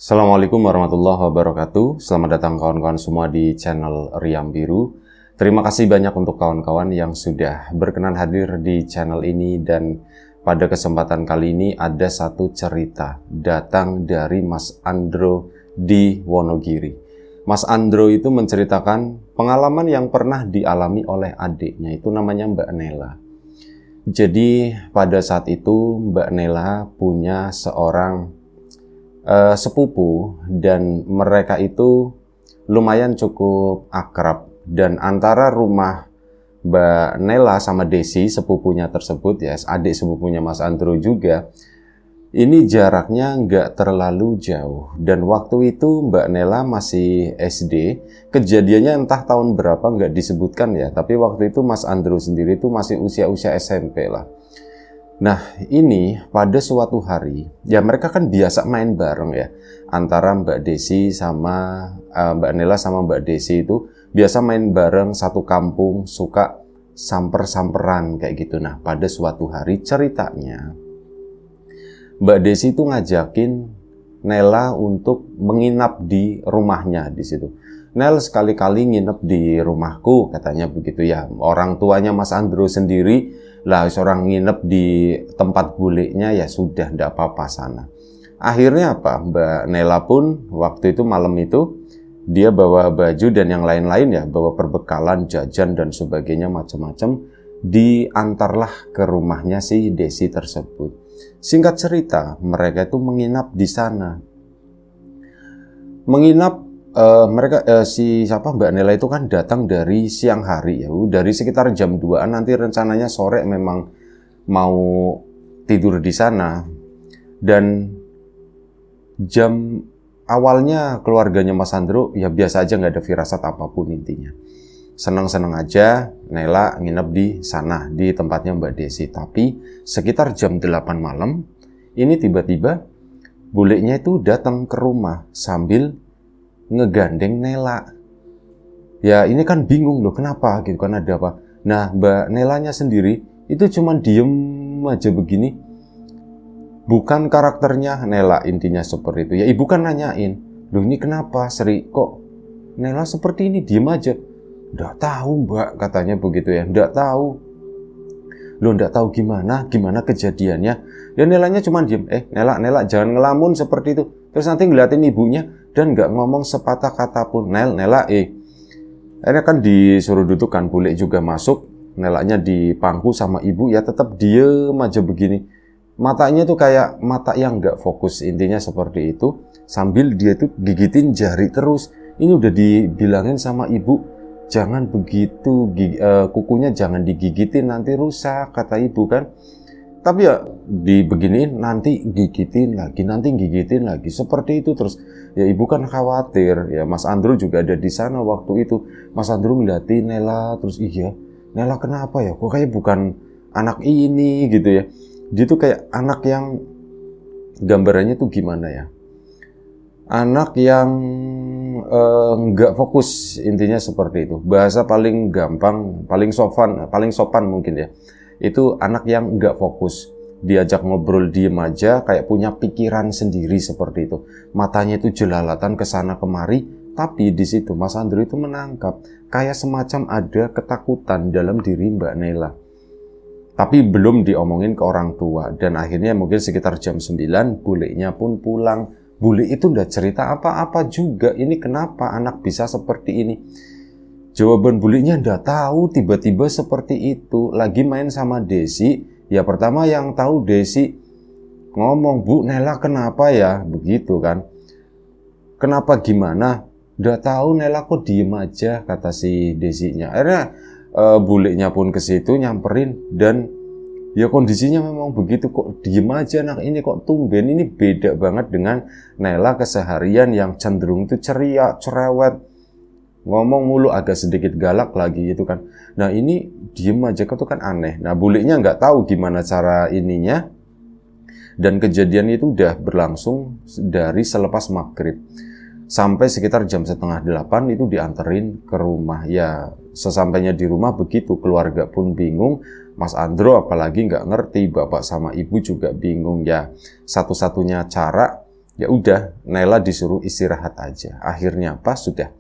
Assalamualaikum warahmatullahi wabarakatuh. Selamat datang kawan-kawan semua di channel Riam Biru. Terima kasih banyak untuk kawan-kawan yang sudah berkenan hadir di channel ini, dan pada kesempatan kali ini ada satu cerita datang dari Mas Andro di Wonogiri. Mas Andro itu menceritakan pengalaman yang pernah dialami oleh adiknya, itu namanya Mbak Nela. Jadi pada saat itu Mbak Nela punya seorang sepupu, dan mereka itu lumayan cukup akrab, dan antara rumah Mbak Nela sama Desi sepupunya tersebut, ya adik sepupunya Mas Andro juga, ini jaraknya nggak terlalu jauh. Dan waktu itu Mbak Nela masih SD, kejadiannya entah tahun berapa nggak disebutkan ya, tapi waktu itu Mas Andro sendiri itu masih usia SMP lah. Nah, ini pada suatu hari, ya mereka kan biasa main bareng ya, antara Mbak Desi sama Mbak Nela sama Mbak Desi itu biasa main bareng satu kampung, suka samper-samperan kayak gitu. Nah, pada suatu hari ceritanya, Mbak Desi itu ngajakin Nela untuk menginap di rumahnya di situ. Nel, sekali-kali nginep di rumahku, katanya begitu ya. Orang tuanya Mas Andro sendiri lah, seorang nginep di tempat buliknya, ya sudah, ndak apa-apa sana. Akhirnya apa? Mbak Nela pun waktu itu malam itu dia bawa baju dan yang lain-lain ya, bawa perbekalan, jajan dan sebagainya macam-macam, diantarlah ke rumahnya si Desi tersebut. Singkat cerita, mereka itu menginap di sana. Si Mbak Nela itu kan datang dari siang hari ya, dari sekitar jam 2-an, nanti rencananya sore memang mau tidur di sana. Dan jam awalnya keluarganya Mas Andro ya biasa aja, nggak ada firasat apapun, intinya senang-senang aja Nela nginep di sana di tempatnya Mbak Desi. Tapi sekitar jam 8 malam ini tiba-tiba bulenya itu datang ke rumah sambil ngegandeng Nela. Ya ini kan bingung loh, kenapa gitu kan, ada apa. Nah, Mbak Nelanya sendiri itu cuman diem aja begini. Bukan karakternya Nela, intinya seperti itu. Ya ibu kan nanyain, loh ini kenapa Sri, kok Nela seperti ini, diem aja. Nggak tahu Mbak, katanya begitu ya, nggak tahu. Loh nggak tahu gimana kejadiannya. Ya Nelanya cuma diem, Nela jangan ngelamun seperti itu. Terus nanti ngeliatin ibunya dan nggak ngomong sepatah kata pun. Nela, akhirnya kan disuruh duduk kan, bule juga masuk. Nelanya di pangku sama ibu, ya tetap diem aja begini. Matanya tuh kayak mata yang nggak fokus, intinya seperti itu. Sambil dia tuh gigitin jari terus. Ini udah dibilangin sama ibu, jangan begitu, kukunya jangan digigitin, nanti rusak, kata ibu kan. Tapi ya dibeginiin, nanti gigitin lagi, seperti itu terus. Ya ibu kan khawatir, ya Mas Andro juga ada di sana waktu itu. Mas Andro ngeliatin Nela, terus iya, Nela kenapa ya, kok kayak bukan anak ini gitu ya. Dia tuh kayak anak yang gambarannya tuh gimana ya, anak yang nggak fokus, intinya seperti itu. Bahasa paling gampang, paling sopan mungkin ya, itu anak yang nggak fokus. Diajak ngobrol diem aja, kayak punya pikiran sendiri seperti itu. Matanya itu jelalatan kesana kemari. Tapi di situ Mas Andro itu menangkap kayak semacam ada ketakutan dalam diri Mbak Nela. Tapi belum diomongin ke orang tua. Dan akhirnya mungkin sekitar jam 9 bulenya pun pulang. Bule itu udah cerita apa-apa juga. Ini kenapa anak bisa seperti ini? Jawaban bulenya nggak tahu, tiba-tiba seperti itu. Lagi main sama Desi. Ya pertama yang tahu Desi ngomong, Bu Nela kenapa ya? Begitu kan. Kenapa gimana? Nggak tahu, Nela kok diem aja, kata si Desinya. Akhirnya bulenya pun ke situ nyamperin, dan ya kondisinya memang begitu, kok diem aja anak ini, kok tumben. Ini beda banget dengan Nela keseharian yang cenderung itu ceria, cerewet, ngomong mulu, agak sedikit galak lagi gitu kan. Nah ini diem aja, itu kan aneh. Nah bulenya nggak tahu gimana cara ininya, dan kejadian itu udah berlangsung dari selepas maghrib. Sampai sekitar jam 7:30 itu dianterin ke rumah. Ya sesampainya di rumah begitu, keluarga pun bingung. Mas Andro apalagi nggak ngerti, bapak sama ibu juga bingung. Ya satu-satunya cara Ya udah, Nela disuruh istirahat aja. Akhirnya apa? Sudah.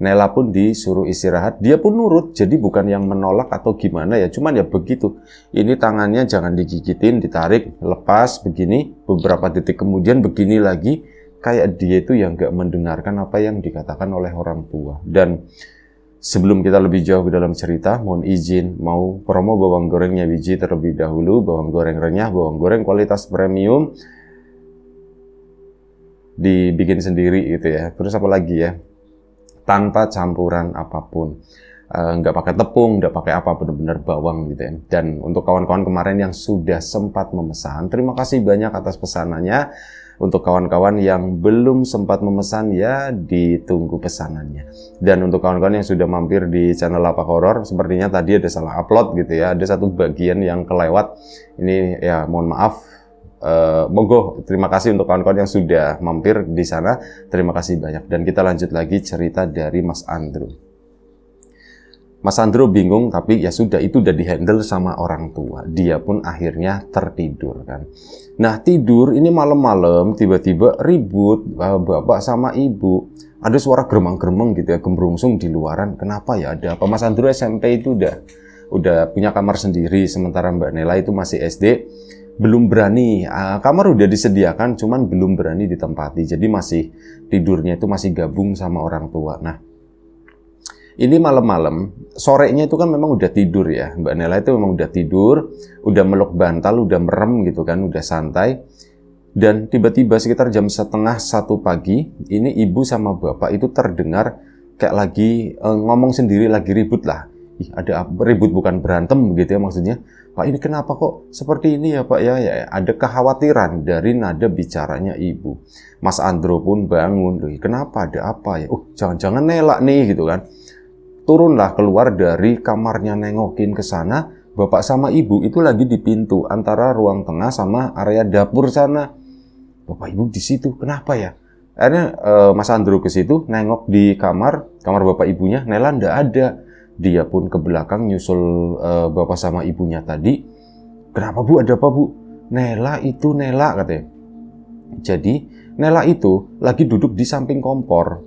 Nela pun disuruh istirahat, dia pun nurut. Jadi bukan yang menolak atau gimana ya, cuman ya begitu. Ini tangannya jangan digigitin, ditarik, lepas begini. Beberapa detik kemudian begini lagi. Kayak dia itu yang gak mendengarkan apa yang dikatakan oleh orang tua. Dan sebelum kita lebih jauh ke dalam cerita, mohon izin mau promo bawang gorengnya biji terlebih dahulu. Bawang goreng renyah, bawang goreng kualitas premium, dibikin sendiri gitu ya. Terus apa lagi ya? Tanpa campuran apapun, nggak pakai tepung, nggak pakai apa, benar-benar bawang gitu ya. Dan untuk kawan-kawan kemarin yang sudah sempat memesan, terima kasih banyak atas pesanannya. Untuk kawan-kawan yang belum sempat memesan, ya ditunggu pesanannya. Dan untuk kawan-kawan yang sudah mampir di channel Lapak Horor, sepertinya tadi ada salah upload gitu ya, ada satu bagian yang kelewat. Ini ya mohon maaf. Monggo, terima kasih untuk kawan-kawan yang sudah mampir di sana. Terima kasih banyak. Dan kita lanjut lagi cerita dari Mas Andrew. Mas Andrew bingung, tapi ya sudah, itu udah dihandle sama orang tua. Dia pun akhirnya tertidur kan. Nah tidur ini malam-malam tiba-tiba ribut bapak sama ibu. Ada suara geremang-geremeng gitu ya, gembrungsung di luaran. Kenapa ya, ada apa? Mas Andrew SMP itu udah punya kamar sendiri, sementara Mbak Nela itu masih SD. Belum berani, kamar udah disediakan, cuman belum berani ditempati. Jadi masih tidurnya itu masih gabung sama orang tua. Nah, ini malam-malam, sorenya itu kan memang udah tidur ya. Mbak Nela itu memang udah tidur, udah meluk bantal, udah merem gitu kan, udah santai. Dan tiba-tiba sekitar jam 12:30 pagi, ini ibu sama bapak itu terdengar kayak lagi ngomong sendiri, lagi ribut lah. Ih, ada apa? Ribut bukan berantem gitu ya maksudnya. Pak, ini kenapa kok seperti ini ya Pak ya? Ya ada kekhawatiran dari nada bicaranya ibu. Mas Andrew pun bangun. Loh, kenapa, ada apa ya? Jangan-jangan Nela nih gitu kan. Turunlah keluar dari kamarnya, nengokin ke sana. Bapak sama ibu itu lagi di pintu antara ruang tengah sama area dapur sana. Bapak ibu di situ. Kenapa ya? Akhirnya Mas Andrew ke situ, nengok di kamar bapak ibunya. Nela ndak ada. Dia pun ke belakang nyusul bapak sama ibunya tadi. Kenapa Bu? Ada apa Bu? Nela katanya. Jadi Nela itu lagi duduk di samping kompor.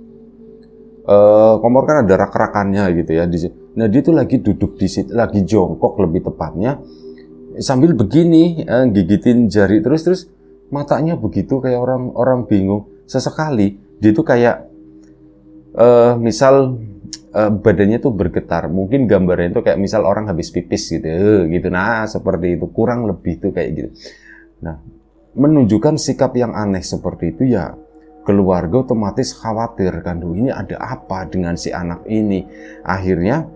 Kompor kan ada rak-rakannya gitu ya. Nah dia tuh lagi duduk di situ, lagi jongkok lebih tepatnya, sambil begini, gigitin jari terus matanya begitu kayak orang bingung. Sesekali dia tuh kayak misal badannya tuh bergetar, mungkin gambarnya itu kayak misal orang habis pipis gitu, nah seperti itu, kurang lebih tuh kayak gitu. Nah, menunjukkan sikap yang aneh seperti itu ya, keluarga otomatis khawatir kan, ini ada apa dengan si anak ini. Akhirnya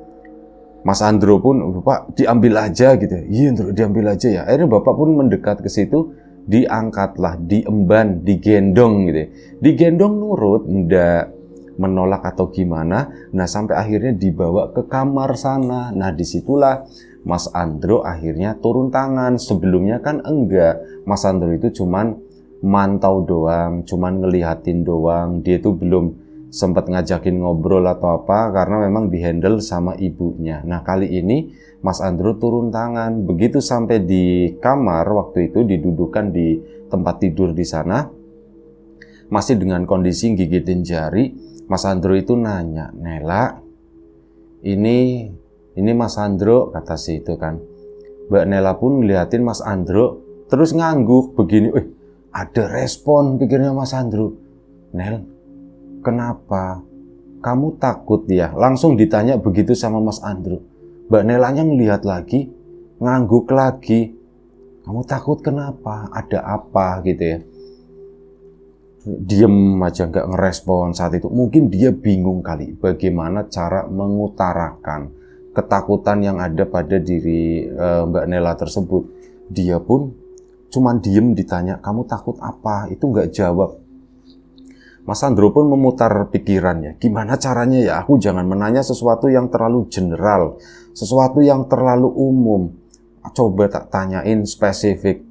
Mas Andrew pun, Bapak diambil aja gitu, iya diambil aja ya. Akhirnya Bapak pun mendekat ke situ, diangkatlah, diemban, digendong gitu, digendong nurut, ndak menolak atau gimana. Nah sampai akhirnya dibawa ke kamar sana. Nah disitulah Mas Andrew akhirnya turun tangan. Sebelumnya kan enggak, Mas Andrew itu cuman mantau doang, cuman ngelihatin doang. Dia itu belum sempat ngajakin ngobrol atau apa, karena memang dihandle sama ibunya. Nah kali ini Mas Andrew turun tangan. Begitu sampai di kamar, waktu itu didudukan di tempat tidur di sana, masih dengan kondisi gigitin jari. Mas Andrew itu nanya, Nela, ini Mas Andrew, kata si itu kan. Mbak Nela pun ngeliatin Mas Andrew, terus ngangguk begini. Ada respon pikirnya Mas Andrew. Nel, kenapa? Kamu takut ya? Langsung ditanya begitu sama Mas Andrew. Mbak Nelanya ngelihat lagi, ngangguk lagi. Kamu takut kenapa? Ada apa gitu ya? Diem aja, nggak ngerespon saat itu. Mungkin dia bingung kali bagaimana cara mengutarakan ketakutan yang ada pada diri Mbak Nela tersebut. Dia pun cuman diem, ditanya kamu takut apa, itu nggak jawab. Mas Andrew pun memutar pikirannya, gimana caranya ya aku jangan menanya sesuatu yang terlalu general, sesuatu yang terlalu umum. Coba tak tanyain spesifik.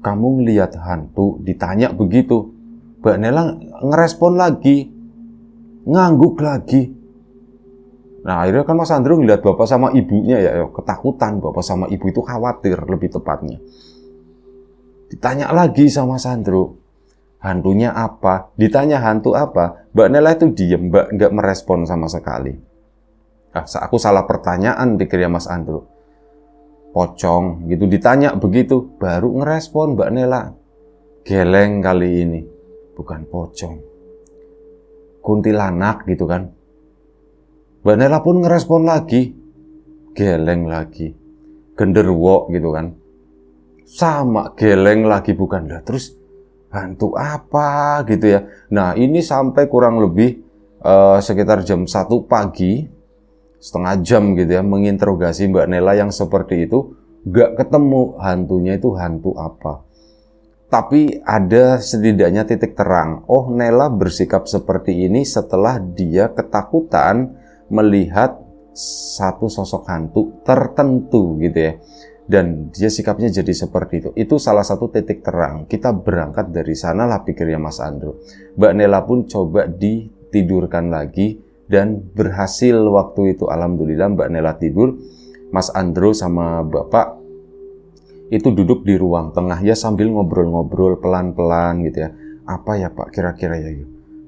Kamu ngelihat hantu? Ditanya begitu. Mbak Nela ngerespon lagi, ngangguk lagi. Nah akhirnya kan Mas Andrew ngeliat bapak sama ibunya ya, ketakutan. Bapak sama ibu itu khawatir lebih tepatnya. Ditanya lagi sama Mas Andrew, Hantunya apa? Ditanya hantu apa, Mbak Nela itu diem, Mbak, nggak merespon sama sekali. Aku salah pertanyaan, pikirnya Mas Andro. Pocong, gitu. Ditanya begitu, baru ngerespon Mbak Nela. Geleng kali ini, bukan pocong. Kuntilanak gitu kan. Mbak Nela pun ngerespon lagi, geleng lagi. Genderwo gitu kan. Sama, geleng lagi, bukan. Lah terus hantu apa gitu ya. Nah ini sampai kurang lebih sekitar jam 1 pagi, setengah jam gitu ya, menginterogasi Mbak Nela yang seperti itu. Gak ketemu hantunya itu hantu apa. Tapi ada setidaknya titik terang. Oh, Nela bersikap seperti ini setelah dia ketakutan melihat satu sosok hantu tertentu gitu ya. Dan dia sikapnya jadi seperti itu. Itu salah satu titik terang. Kita berangkat dari sana lah, pikirnya Mas Andro. Mbak Nela pun coba ditidurkan lagi dan berhasil waktu itu. Alhamdulillah Mbak Nela tidur. Mas Andro sama Bapak itu duduk di ruang tengah ya sambil ngobrol-ngobrol pelan-pelan gitu ya. Apa ya Pak kira-kira ya?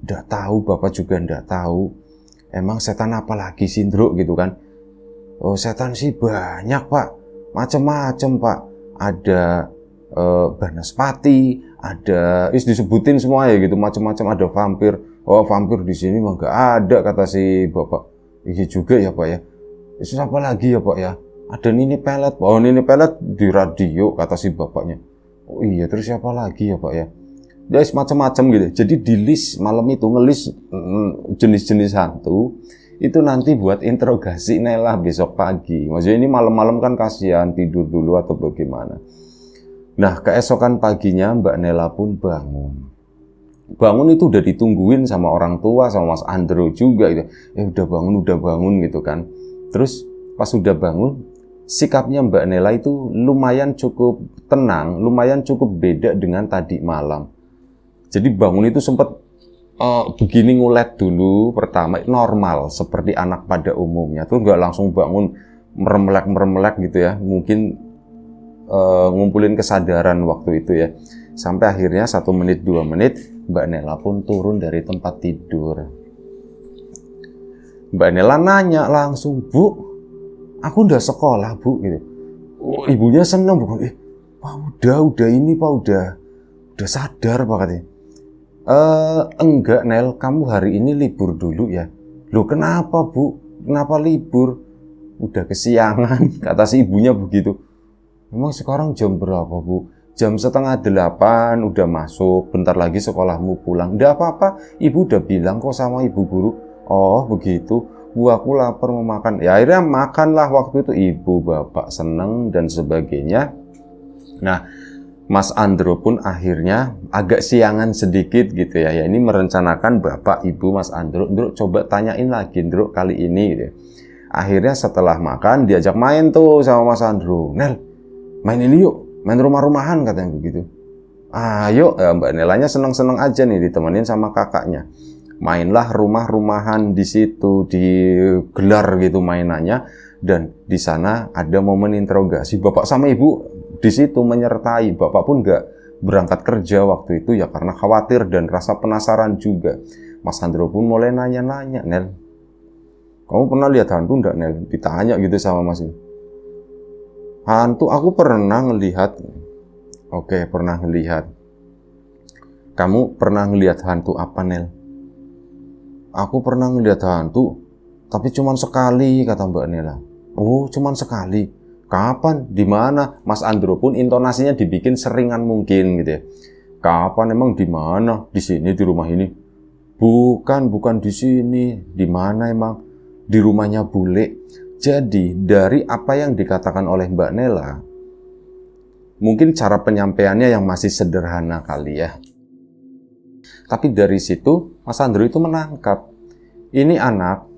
Nggak tahu, Bapak juga nggak tahu. Emang setan apa lagi sih Ndro gitu kan? Oh setan sih banyak Pak. Macem-macem Pak, ada Banaspati, ada disebutin semua ya gitu, macam-macam, ada vampir. Oh vampir di sini mah nggak ada, kata si Bapak. Iya juga ya Pak ya. Itu apa lagi ya Pak ya? Ada Nini Pelet. Oh Nini Pelet di radio, kata si bapaknya. Oh iya, terus siapa lagi ya Pak ya? Ya macam-macam gitu. Jadi di list malam itu ngelis jenis-jenis hantu. Itu nanti buat interogasi Nela besok pagi. Maksudnya ini malam-malam kan kasihan, tidur dulu atau bagaimana. Nah, keesokan paginya Mbak Nela pun bangun. Bangun itu udah ditungguin sama orang tua, sama Mas Andro juga gitu. Udah bangun gitu kan. Terus pas udah bangun, sikapnya Mbak Nela itu lumayan cukup tenang, lumayan cukup beda dengan tadi malam. Jadi bangun itu sempat begini ngulet dulu pertama, normal seperti anak pada umumnya. Tuh nggak langsung bangun meremelek gitu ya. Mungkin ngumpulin kesadaran waktu itu ya. Sampai akhirnya 1 menit 2 menit Mbak Nela pun turun dari tempat tidur. Mbak Nela nanya langsung, Bu, aku udah sekolah Bu gitu. Oh, ibunya seneng bukan? Pak udah ini Pak udah sadar Pak katanya. Enggak Nel, kamu hari ini libur dulu ya. Loh kenapa Bu? Kenapa libur? Udah kesiangan, kata si ibunya begitu. Memang sekarang jam berapa Bu? Jam 7:30 udah masuk, bentar lagi sekolahmu pulang. Nggak apa-apa, ibu udah bilang kok sama ibu guru. Oh begitu, Bu aku lapar mau makan. Ya akhirnya makanlah waktu itu, ibu bapak seneng dan sebagainya. Nah Mas Andro pun akhirnya agak siangan sedikit gitu ya. Ya ini merencanakan Bapak Ibu Mas Andro, Ndro coba tanyain lagi Ndro kali ini gitu. Akhirnya setelah makan diajak main tuh sama Mas Andro. Nel, main ini yuk, main rumah-rumahan katanya begitu. Ayo, ya, Mbak Nelanya seneng-seneng aja nih ditemenin sama kakaknya. Mainlah rumah-rumahan di situ, digelar gitu mainannya. Dan di sana ada momen interogasi Bapak sama Ibu. Di situ menyertai. Bapak pun nggak berangkat kerja waktu itu ya karena khawatir dan rasa penasaran juga. Mas Andro pun mulai nanya-nanya, Nel, kamu pernah lihat hantu nggak Nel? Ditanya gitu sama Mas. Hantu aku pernah ngelihat. Oke, pernah ngelihat. Kamu pernah ngelihat hantu apa Nel? Aku pernah ngelihat hantu, tapi cuman sekali, kata Mbak Nela. Oh, cuman sekali. Kapan? Di mana? Mas Andro pun intonasinya dibikin seringan mungkin gitu ya. Kapan emang di mana? Di sini, di rumah ini. Bukan di sini. Di mana emang? Di rumahnya Bule. Jadi, dari apa yang dikatakan oleh Mbak Nela, mungkin cara penyampaiannya yang masih sederhana kali ya. Tapi dari situ, Mas Andro itu menangkap. Ini anak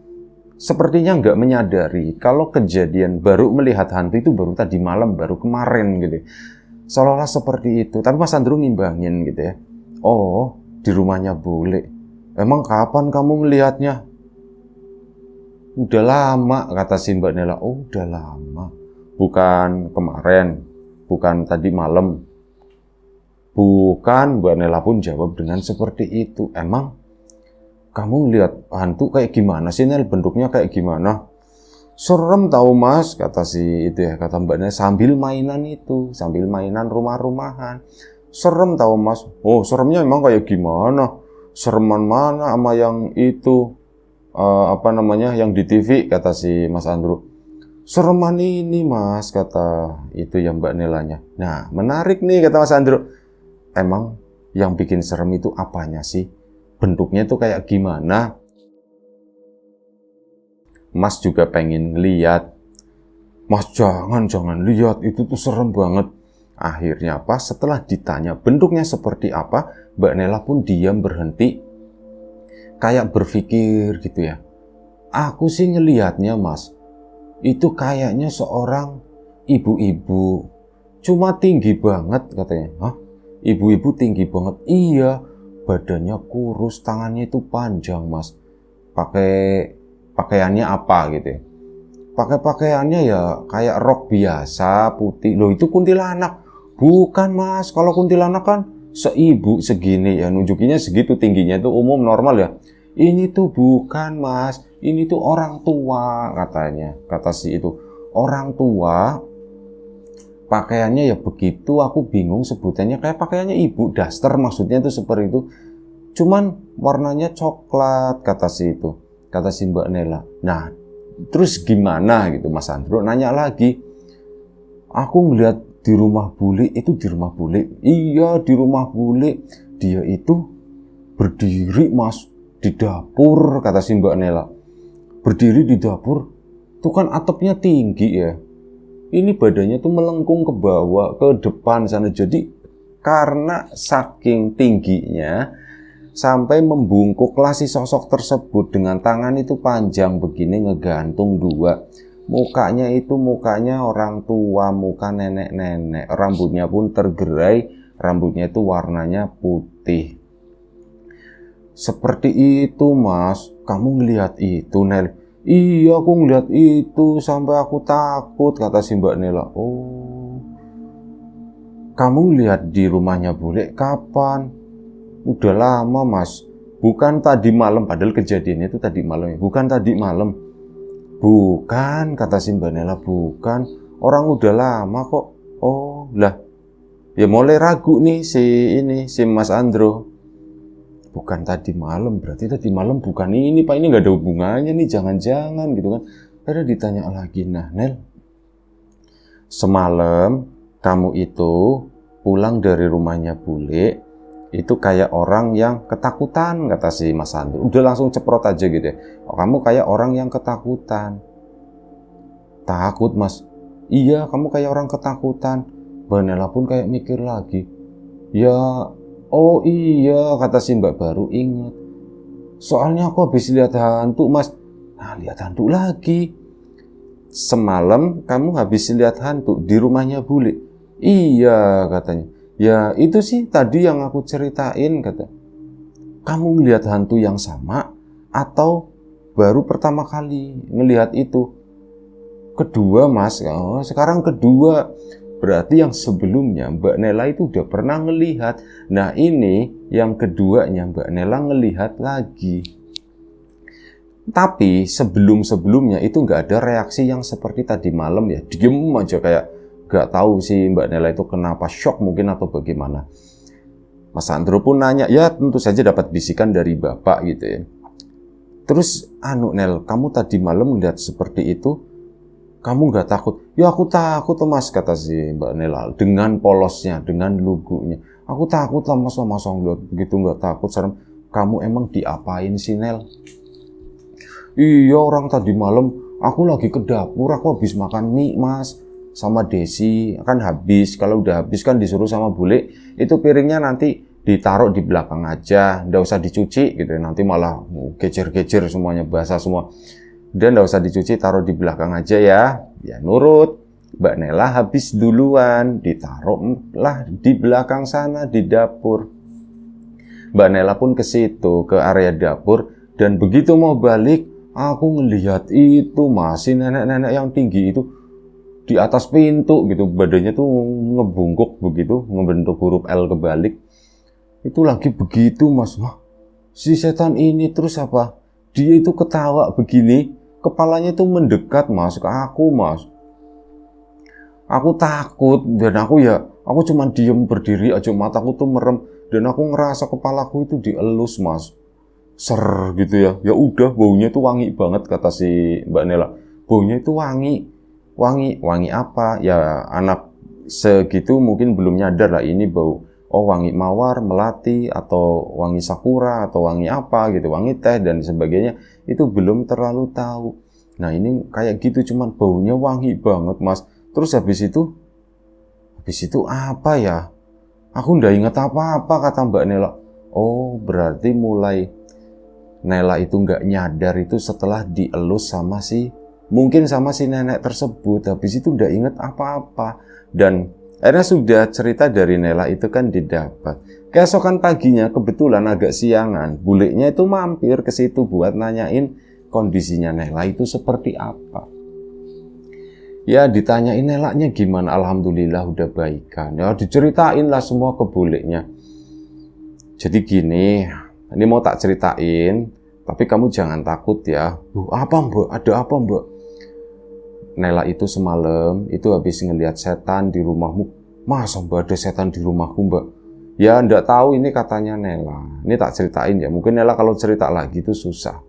sepertinya nggak menyadari kalau kejadian baru melihat hantu itu baru tadi malam, baru kemarin gitu. Seolah-olah seperti itu. Tapi Mas Andro ngimbangin gitu ya. Oh, di rumahnya Bule. Emang kapan kamu melihatnya? Udah lama, kata si Mbak Nela. Oh, udah lama. Bukan kemarin, bukan tadi malam. Bukan, Mbak Nela pun jawab dengan seperti itu. Emang kamu lihat hantu kayak gimana sih, Nel? Bentuknya kayak gimana? Serem tahu Mas, kata si itu ya, kata Mbak Nela sambil mainan itu, sambil mainan rumah-rumahan. Serem tahu Mas. Oh, seremnya emang kayak gimana? Sereman mana sama yang itu? Yang di TV, kata si Mas Andrew. Sereman ini Mas, kata itu yang Mbak Nelanya. Nah, menarik nih, kata Mas Andrew. Emang yang bikin serem itu apanya sih? Bentuknya itu kayak gimana? Mas juga pengen lihat. Mas jangan lihat, itu tuh serem banget. Akhirnya apa? Setelah ditanya bentuknya seperti apa, Mbak Nela pun diam berhenti. Kayak berpikir gitu ya. Aku sih ngelihatnya Mas, itu kayaknya seorang ibu-ibu. Cuma tinggi banget katanya. Hah? Ibu-ibu tinggi banget? Iya, badannya kurus, tangannya itu panjang Mas. Pakaiannya apa gitu ya? Pakaiannya ya kayak rok biasa, putih. Loh itu kuntilanak. Bukan Mas, kalau kuntilanak kan seibu segini ya, nunjukinya segitu tingginya, itu umum normal ya. Ini tuh bukan Mas, ini tuh orang tua katanya, kata si itu. Orang tua, pakaiannya ya begitu, aku bingung sebutannya, kayak pakaiannya ibu, daster maksudnya itu seperti itu. Cuman warnanya coklat, kata si itu, kata si Mbak Nela. Nah, terus gimana gitu Mas Andrew nanya lagi. Aku ngeliat di rumah bule, itu di rumah bule. Iya, di rumah bule. Dia itu berdiri Mas, di dapur, kata si Mbak Nela. Berdiri di dapur, tuh kan atapnya tinggi ya. Ini badannya tuh melengkung ke bawah, ke depan sana. Jadi karena saking tingginya, sampai membungkuklah si sosok tersebut dengan tangan itu panjang begini ngegantung dua. Mukanya itu mukanya orang tua, muka nenek-nenek. Rambutnya pun tergerai, rambutnya itu warnanya putih. Seperti itu Mas, kamu ngelihat itu Nel? Iya, aku ngelihat itu sampai aku takut, kata si Mbak Nela. Oh, kamu lihat di rumahnya bule kapan? Udah lama Mas, bukan tadi malam, padahal kejadiannya itu tadi malam ya. Bukan tadi malam. Bukan, kata si Mbak Nela, bukan. Orang udah lama kok. Oh, lah. Ya mulai ragu nih si Mas Andro. Bukan tadi malam, berarti tadi malam bukan ini Pak, ini nggak ada hubungannya nih, jangan-jangan gitu kan. Akhirnya ditanya lagi, nah Nel, semalam kamu itu pulang dari rumahnya bule, itu kayak orang yang ketakutan, kata si Mas Andrew. Udah langsung ceprot aja gitu ya. Oh, kamu kayak orang yang ketakutan. Takut Mas? Iya, kamu kayak orang ketakutan. Mbak Nela pun kayak mikir lagi. Ya, oh iya, kata si Mbak baru ingat. Soalnya aku habis lihat hantu Mas. Nah, lihat hantu lagi. Semalam kamu habis lihat hantu di rumahnya bule. Iya, katanya. Ya itu sih tadi yang aku ceritain, kata. Kamu ngelihat hantu yang sama atau baru pertama kali ngelihat itu? Kedua Mas. Oh, sekarang kedua. Berarti yang sebelumnya Mbak Nela itu udah pernah ngelihat. Nah ini yang keduanya Mbak Nela ngelihat lagi. Tapi sebelum-sebelumnya itu nggak ada reaksi yang seperti tadi malam ya. Diem aja kayak nggak tahu sih Mbak Nela itu kenapa, shock mungkin atau bagaimana. Mas Andro pun nanya, ya tentu saja dapat bisikan dari Bapak gitu ya. Terus Nel, kamu tadi malam ngelihat seperti itu, kamu nggak takut? Ya aku takut Mas, kata si Mbak Nela dengan polosnya, dengan lugunya. Aku takut lah Mas, masa ngeliat begitu nggak takut, serem. Kamu emang diapain sih Nel? Iya, orang tadi malam aku lagi ke dapur, aku habis makan mie Mas sama Desi, kan habis. Kalau udah habis kan disuruh sama bule, itu piringnya nanti ditaruh di belakang aja, nggak usah dicuci gitu, nanti malah gejer-gejer semuanya, basah semua. Dan nggak usah dicuci, taruh di belakang aja ya. Ya nurut. Mbak Nela habis duluan, ditaruhlah di belakang sana di dapur. Mbak Nela pun ke situ, ke area dapur, dan begitu mau balik, aku ngelihat itu masih nenek-nenek yang tinggi itu di atas pintu gitu, badannya tuh ngebungkuk begitu, ngebentuk huruf L kebalik. Itu lagi begitu Mas. Wah, si setan ini terus apa? Dia itu ketawa begini, kepalanya itu mendekat Mas ke aku Mas. Aku takut dan aku cuma diem berdiri aja, mataku tuh merem dan aku ngerasa kepalaku itu dielus Mas. Ser gitu ya. Ya udah, baunya itu wangi banget kata si Mbak Nela. Baunya itu wangi. Wangi apa? Ya anak segitu mungkin belum nyadar lah ini bau. Oh, wangi mawar, melati, atau wangi sakura, atau wangi apa gitu, wangi teh dan sebagainya. Itu belum terlalu tahu. Nah ini kayak gitu, cuman baunya wangi banget Mas. Terus habis itu apa ya? Aku ndak ingat apa-apa kata Mbak Nela. Oh, berarti mulai Nela itu nggak nyadar itu setelah dielus mungkin sama si nenek tersebut. Habis itu nggak inget apa-apa. Dan akhirnya sudah cerita dari Nela itu kan didapat. Keesokan paginya kebetulan agak siangan, bulenya itu mampir ke situ buat nanyain kondisinya Nela itu seperti apa. Ya ditanyain Nelanya gimana, alhamdulillah udah baikan. Ya diceritain lah semua ke bulenya. Jadi gini, ini mau tak ceritain, tapi kamu jangan takut ya. Apa Mbak? Ada apa Mbak? Nela itu semalam itu habis ngelihat setan di rumahmu. Masa Mbak ada setan di rumahku Mbak? Ya ndak tahu, ini katanya Nela. Ini tak ceritain ya, mungkin Nela kalau cerita lagi itu susah.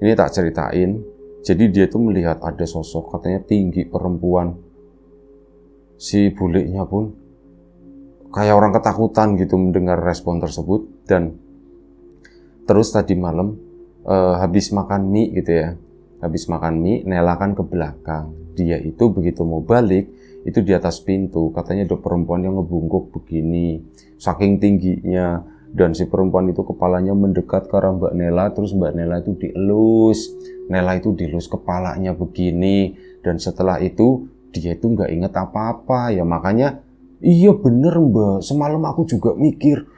Ini tak ceritain. Jadi dia tuh melihat ada sosok katanya tinggi perempuan. Si bulenya pun kayak orang ketakutan gitu mendengar respon tersebut. Dan terus tadi malam habis makan mie gitu ya. Habis makan mie, Nela kan ke belakang. Dia itu begitu mau balik, itu di atas pintu. Katanya ada perempuan yang ngebungkuk begini, saking tingginya. Dan si perempuan itu kepalanya mendekat ke arah Mbak Nela. Terus Mbak Nela itu dielus. Nela itu dielus kepalanya begini. Dan setelah itu, dia itu nggak inget apa-apa. Ya makanya, iya bener Mbak, semalam aku juga mikir.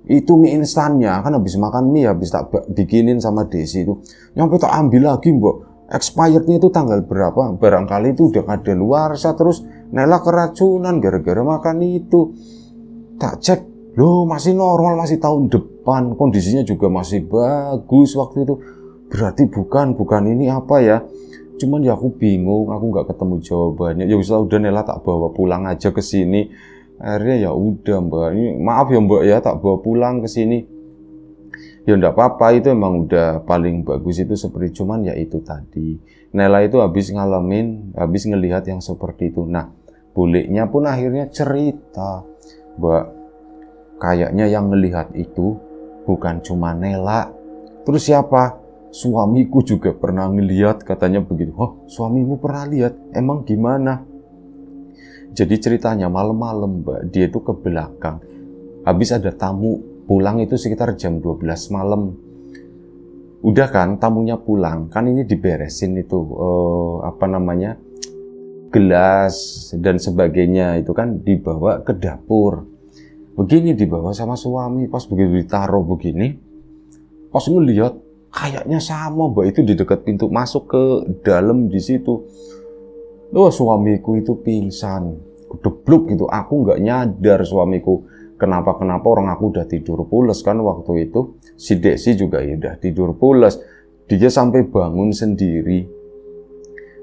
Itu mie instannya, kan habis makan mie, habis tak bikinin sama Desi itu. Nyampe tak ambil lagi Mbak. Expirednya itu tanggal berapa? Barangkali itu udah kadaluarsa. Terus Nela keracunan gara-gara makan itu. Tak cek, loh masih normal, masih tahun depan. Kondisinya juga masih bagus waktu itu. Berarti bukan ini apa ya. Cuman ya aku bingung, aku nggak ketemu jawabannya. Ya udah Nela tak bawa pulang aja ke sini. Akhirnya ya udah Mbak, ini maaf ya Mbak ya, tak bawa pulang ke sini. Ya enggak apa-apa, itu emang udah paling bagus itu seperti, cuman ya itu tadi. Nela itu habis ngelihat yang seperti itu. Nah, bulenya pun akhirnya cerita, Mbak, kayaknya yang ngelihat itu bukan cuma Nela. Terus siapa? Suamiku juga pernah ngelihat, katanya begitu. Oh, suamimu pernah lihat? Emang gimana? Jadi ceritanya malam-malam Mbak, dia itu ke belakang. Habis ada tamu pulang itu sekitar jam 12 malam. Udah kan tamunya pulang, kan ini diberesin itu gelas dan sebagainya itu kan dibawa ke dapur. Begini dibawa sama suami, pas begitu ditaruh begini, pas ngelihat kayaknya sama Mbak, itu di dekat pintu masuk ke dalam di situ. Wah, suamiku itu pingsan, gedebluk gitu. Aku nggak nyadar suamiku kenapa orang aku udah tidur pules kan waktu itu. Si Desi juga ya udah tidur pules. Dia sampai bangun sendiri.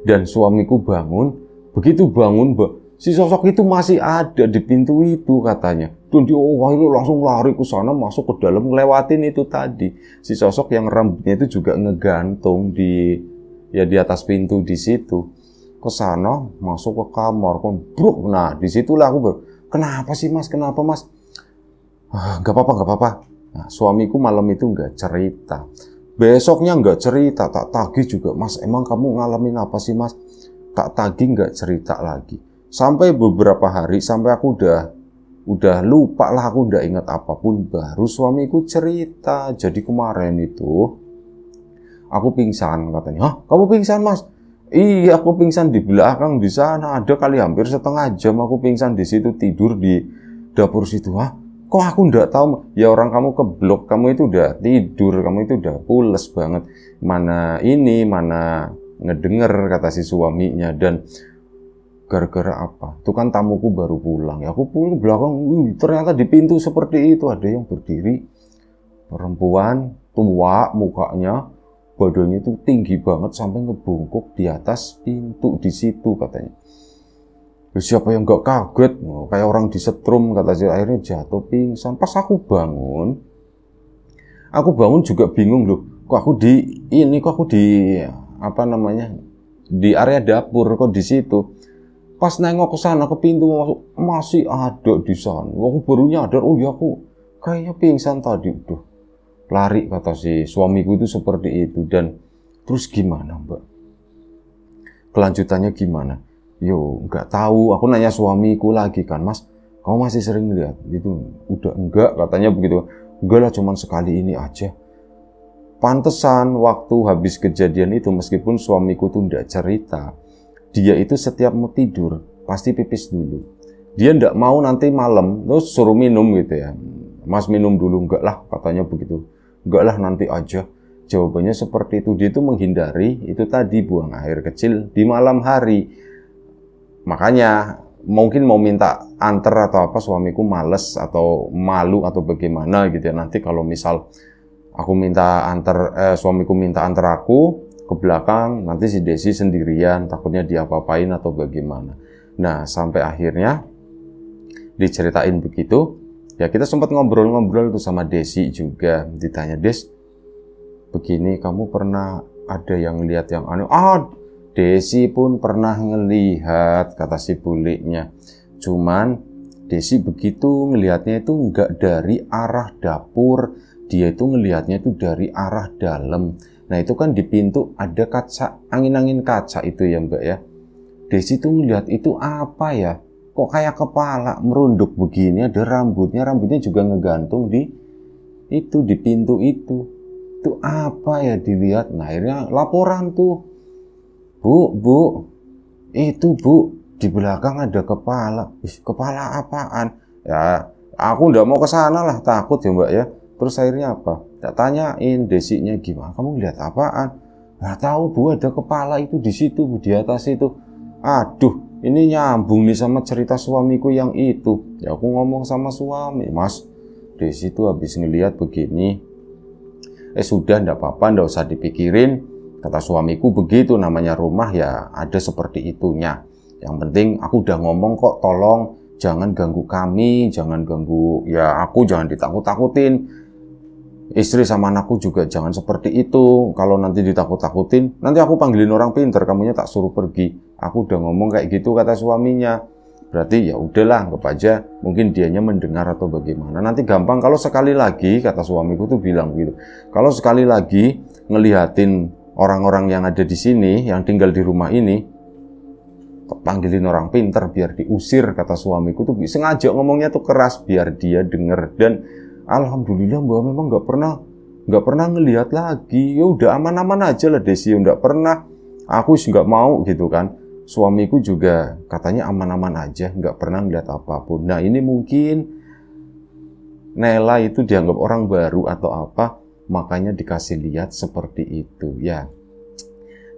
Dan suamiku bangun, begitu bangun si sosok itu masih ada di pintu itu katanya. Dan dia langsung lari ke sana, masuk ke dalam, ngelewatin itu tadi. Si sosok yang rambutnya itu juga ngegantung di atas pintu di situ. Ke sana, masuk ke kamar, bruk. Nah, disitulah aku kenapa sih Mas? Kenapa Mas? Gak apa-apa. Nah, suamiku malam itu nggak cerita. Besoknya nggak cerita, tak tagih juga. Mas, emang kamu ngalamin apa sih Mas? Tak tagih nggak cerita lagi. Sampai beberapa hari, sampai aku udah lupa lah, aku udah ingat apapun. Baru suamiku cerita. Jadi kemarin itu aku pingsan katanya. Hah, kamu pingsan Mas? Iya, aku pingsan di belakang di sana. Ada kali hampir setengah jam aku pingsan di situ, tidur di dapur situ. Hah? Kok aku ndak tahu? Ya orang kamu keblok, kamu itu udah tidur, kamu itu udah pules banget. Mana ngedenger kata si suaminya. Dan gara-gara apa? Itu kan tamuku baru pulang. Ya aku pulang belakang, ternyata di pintu seperti itu ada yang berdiri, perempuan tua mukanya, badannya itu tinggi banget sampai ngebungkuk di atas pintu di situ katanya. Siapa yang nggak kaget? Kayak orang disetrum kata si, akhirnya jatuh pingsan. Pas aku bangun juga bingung loh. Kok aku di apa namanya? Di area dapur kok di situ. Pas nengok ke sana ke pintu masih ada di sana. Aku baru nyadar, oh ya aku kayaknya pingsan tadi. Udah lari kata si suamiku itu seperti itu. Dan terus gimana Mbak? Kelanjutannya gimana? Yo nggak tahu. Aku nanya suamiku lagi kan, Mas, kamu masih sering lihat? Itu udah enggak katanya begitu. Enggak lah, cuman sekali ini aja. Pantesan waktu habis kejadian itu, meskipun suamiku tuh nggak cerita, dia itu setiap mau tidur pasti pipis dulu. Dia nggak mau nanti malam terus suruh minum gitu ya. Mas minum dulu, enggak lah katanya begitu. Enggak lah nanti aja. Jawabannya seperti itu. Dia itu menghindari itu tadi buang air kecil di malam hari. Makanya mungkin mau minta anter atau apa, suamiku males atau malu atau bagaimana gitu ya. Nanti kalau misal aku minta suamiku minta antar aku ke belakang, nanti si Desi sendirian, takutnya dia apa-apain atau bagaimana. Nah, sampai akhirnya diceritain begitu, ya kita sempat ngobrol-ngobrol tuh sama Desi juga. Ditanya, Des, begini kamu pernah ada yang lihat yang aneh? Desi pun pernah ngelihat, kata si buliknya. Cuman Desi begitu ngelihatnya itu enggak dari arah dapur, dia itu ngelihatnya itu dari arah dalam. Nah itu kan di pintu ada kaca, angin-angin kaca itu ya Mbak ya. Desi tuh ngelihat itu apa ya? Kok kayak kepala merunduk begini, ada rambutnya juga ngegantung di pintu itu. Itu apa ya dilihat? Nah akhirnya laporan tuh. Bu, itu Bu, di belakang ada kepala. Kepala apaan? Ya, aku nggak mau ke sana lah, takut ya Mbak ya. Terus akhirnya apa? Tak tanyain Desinya gimana? Kamu lihat apaan? Nggak tahu Bu, ada kepala itu di situ, Bu, di atas itu. Aduh, ini nyambung nih sama cerita suamiku yang itu. Ya aku ngomong sama suami, Mas, Desi tuh habis ngelihat begini. Sudah, nggak apa-apa, nggak usah dipikirin. Kata suamiku begitu, namanya rumah ya ada seperti itunya. Yang penting aku udah ngomong kok, tolong jangan ganggu kami, jangan ganggu ya aku, jangan ditakut-takutin. Istri sama anakku juga jangan seperti itu. Kalau nanti ditakut-takutin, nanti aku panggilin orang pinter, kamunya tak suruh pergi. Aku udah ngomong kayak gitu kata suaminya. Berarti ya udahlah, anggap aja mungkin dianya mendengar atau bagaimana. Nanti gampang kalau sekali lagi, kata suamiku tuh bilang gitu. Kalau sekali lagi ngelihatin orang-orang yang ada di sini, yang tinggal di rumah ini, panggilin orang pinter biar diusir, kata suamiku tuh sengaja ngomongnya tuh keras biar dia denger. Dan alhamdulillah Mbak memang nggak pernah ngelihat lagi. Ya udah aman-aman aja lah Desi, nggak pernah. Aku sih nggak mau gitu kan. Suamiku juga katanya aman-aman aja, nggak pernah ngelihat apapun. Nah ini mungkin Nela itu dianggap orang baru atau apa, makanya dikasih lihat seperti itu ya.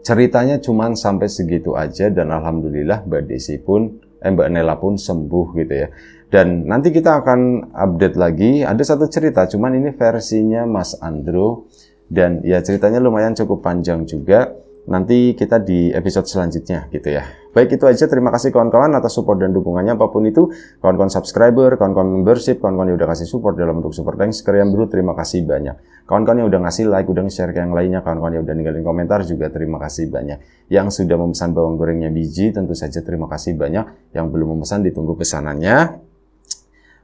Ceritanya cuman sampai segitu aja dan alhamdulillah Mbak Nela pun sembuh gitu ya. Dan nanti kita akan update lagi, ada satu cerita cuman ini versinya Mas Andro dan ya ceritanya lumayan cukup panjang juga. Nanti kita di episode selanjutnya gitu ya. Baik, itu aja. Terima kasih kawan-kawan atas support dan dukungannya apapun itu. Kawan-kawan subscriber, kawan-kawan membership, kawan-kawan yang udah kasih support dalam bentuk super thanks, Kriam Biru, terima kasih banyak. Kawan-kawan yang udah ngasih like, udah nge-share ke yang lainnya, kawan-kawan yang udah ninggalin komentar juga terima kasih banyak. Yang sudah memesan bawang gorengnya biji, tentu saja terima kasih banyak. Yang belum memesan ditunggu pesanannya.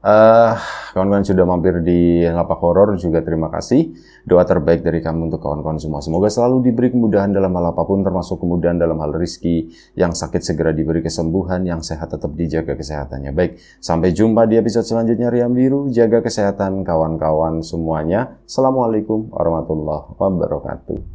Kawan-kawan sudah mampir di Lapak Horor juga terima kasih. Doa terbaik dari kami untuk kawan-kawan semua. Semoga selalu diberi kemudahan dalam hal apapun, termasuk kemudahan dalam hal rezeki. Yang sakit segera diberi kesembuhan, yang sehat tetap dijaga kesehatannya. Baik, sampai jumpa di episode selanjutnya Riam Biru. Jaga kesehatan kawan-kawan semuanya. Assalamualaikum warahmatullahi wabarakatuh.